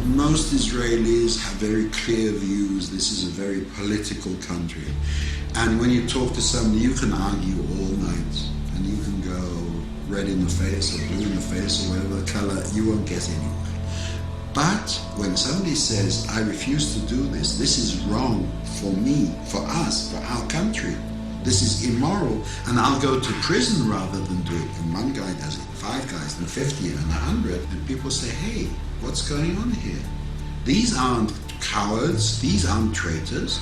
Most Israelis have very clear views. This is a very political country. And when you talk to somebody, you can argue all night. And you can go red in the face or blue in the face or whatever color, you won't get anywhere. But when somebody says, I refuse to do this, this is wrong for me, for us, for our country, this is immoral, and I'll go to prison rather than do it. And one guy does it, 5 guys, and 50, and 100, and people say, hey, what's going on here? These aren't cowards, these aren't traitors.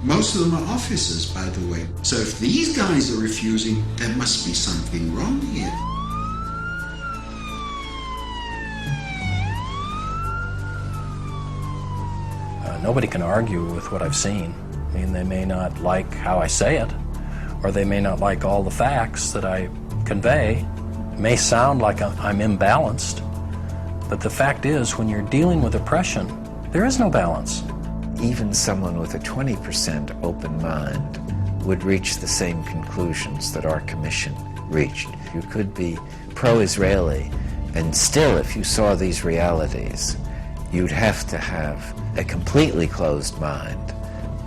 Most of them are officers, by the way. So if these guys are refusing, there must be something wrong here. Nobody can argue with what I've seen. I mean, they may not like how I say it, or they may not like all the facts that I convey. It may sound like I'm imbalanced, but the fact is, when you're dealing with oppression, there is no balance. Even someone with a 20% open mind would reach the same conclusions that our commission reached. You could be pro-Israeli, and still, if you saw these realities, you'd have to have a completely closed mind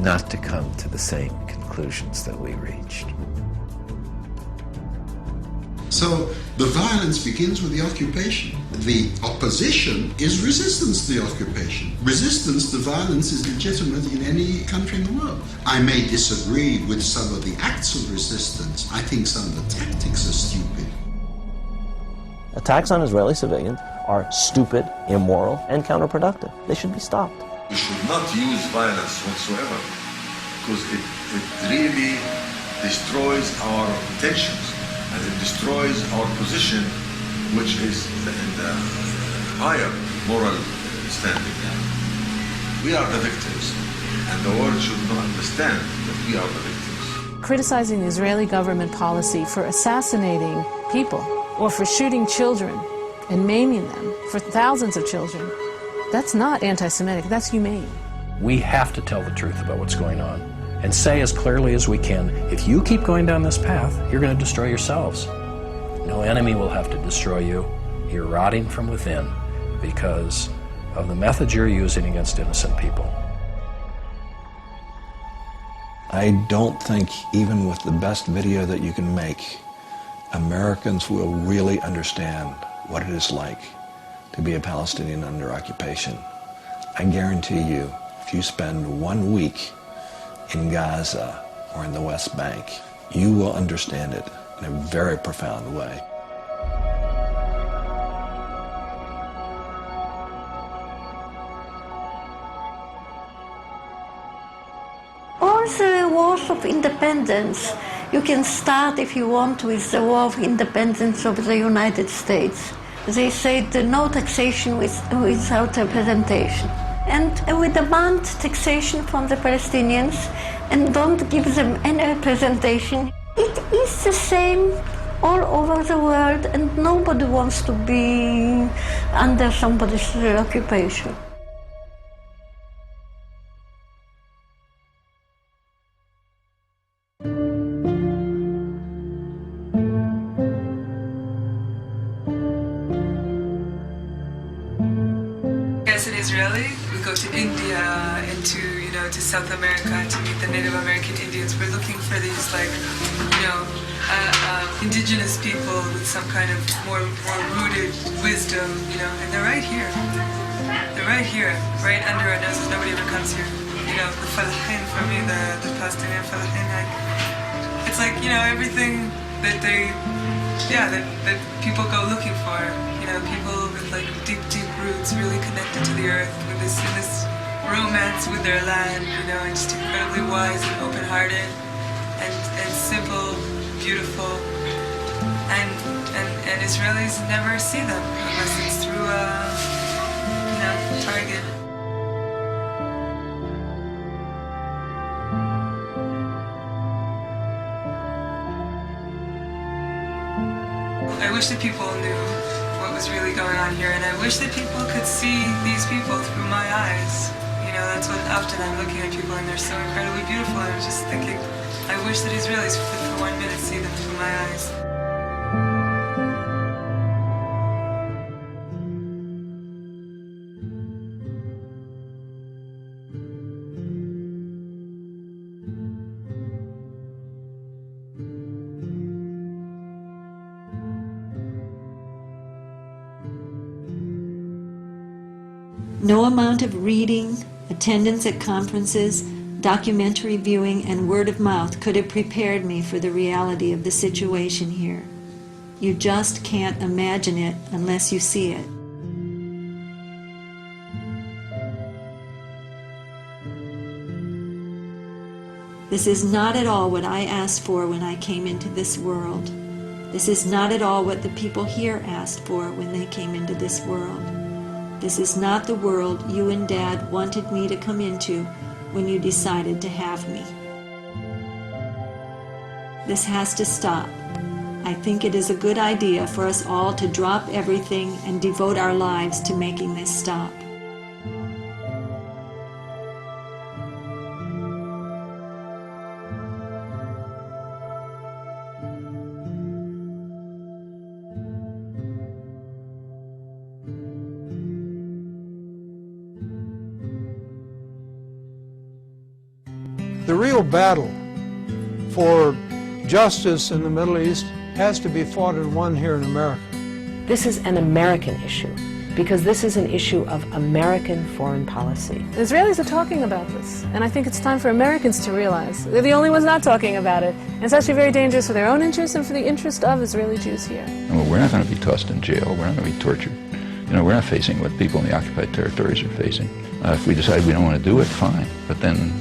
not to come to the same conclusions that we reached. So the violence begins with the occupation. The opposition is resistance to the occupation. Resistance to violence is legitimate in any country in the world. I may disagree with some of the acts of resistance. I think some of the tactics are stupid. Attacks on Israeli civilians are stupid, immoral, and counterproductive. They should be stopped. We should not use violence whatsoever, because it really destroys our intentions, and it destroys our position, which is in the higher moral standing. We are the victims, and the world should not understand that we are the victims. Criticizing the Israeli government policy for assassinating people or for shooting children and maiming them, for thousands of children, that's not anti-Semitic, that's humane. We have to tell the truth about what's going on and say as clearly as we can, if you keep going down this path, you're going to destroy yourselves. No enemy will have to destroy you. You're rotting from within because of the methods you're using against innocent people. I don't think, even with the best video that you can make, Americans will really understand what it is like to be a Palestinian under occupation. I guarantee you, if you spend 1 week in Gaza or in the West Bank, you will understand it in a very profound way. All the wars of independence, you can start, if you want, with the war of independence of the United States. They said no taxation without representation. And we demand taxation from the Palestinians and don't give them any representation. It is the same all over the world, and nobody wants to be under somebody's occupation. As an Israeli, we go to India and to South America to meet the Native American Indians. We're looking for these indigenous people with some kind of more rooted wisdom, and they're right here. They're right here, right under our noses. Nobody ever comes here. The falahin for me, the Palestinian falahin, it's like, everything that that people go looking for. People with deep roots, really connected to the earth, with this romance with their land, and just incredibly wise and open-hearted, and simple, beautiful, and Israelis never see them unless it's through Target. I wish that people knew what was really going on here, and I wish that people could see these people through my eyes. That's what often I'm looking at people and they're so incredibly beautiful. I'm just thinking, I wish that Israelis could for 1 minute see them through my eyes. No amount of reading, attendance at conferences, documentary viewing, and word of mouth could have prepared me for the reality of the situation here. You just can't imagine it unless you see it. This is not at all what I asked for when I came into this world. This is not at all what the people here asked for when they came into this world. This is not the world you and Dad wanted me to come into when you decided to have me. This has to stop. I think it is a good idea for us all to drop everything and devote our lives to making this stop. The real battle for justice in the Middle East has to be fought and won here in America. This is an American issue, because this is an issue of American foreign policy. The Israelis are talking about this, and I think it's time for Americans to realize they're the only ones not talking about it. And it's actually very dangerous for their own interest and for the interest of Israeli Jews here. Well, we're not going to be tossed in jail. We're not going to be tortured. You know, we're not facing what people in the occupied territories are facing. If we decide we don't want to do it, fine. But then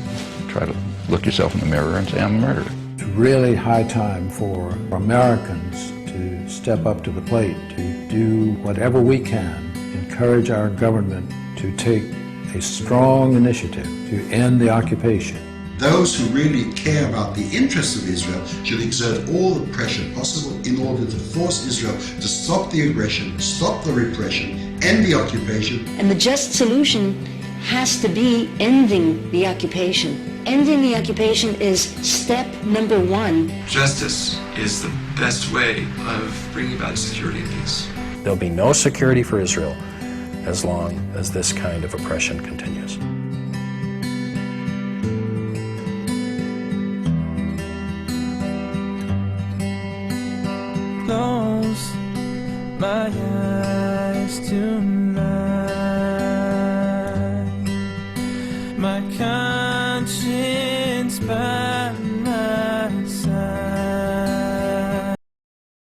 try to look yourself in the mirror and say, I'm a murderer. It's really high time for Americans to step up to the plate, to do whatever we can, encourage our government to take a strong initiative to end the occupation. Those who really care about the interests of Israel should exert all the pressure possible in order to force Israel to stop the aggression, stop the repression, end the occupation. And the just solution has to be ending the occupation. Ending the occupation is step number one. Justice is the best way of bringing about security and peace. There'll be no security for Israel as long as this kind of oppression continues. Close my eyes to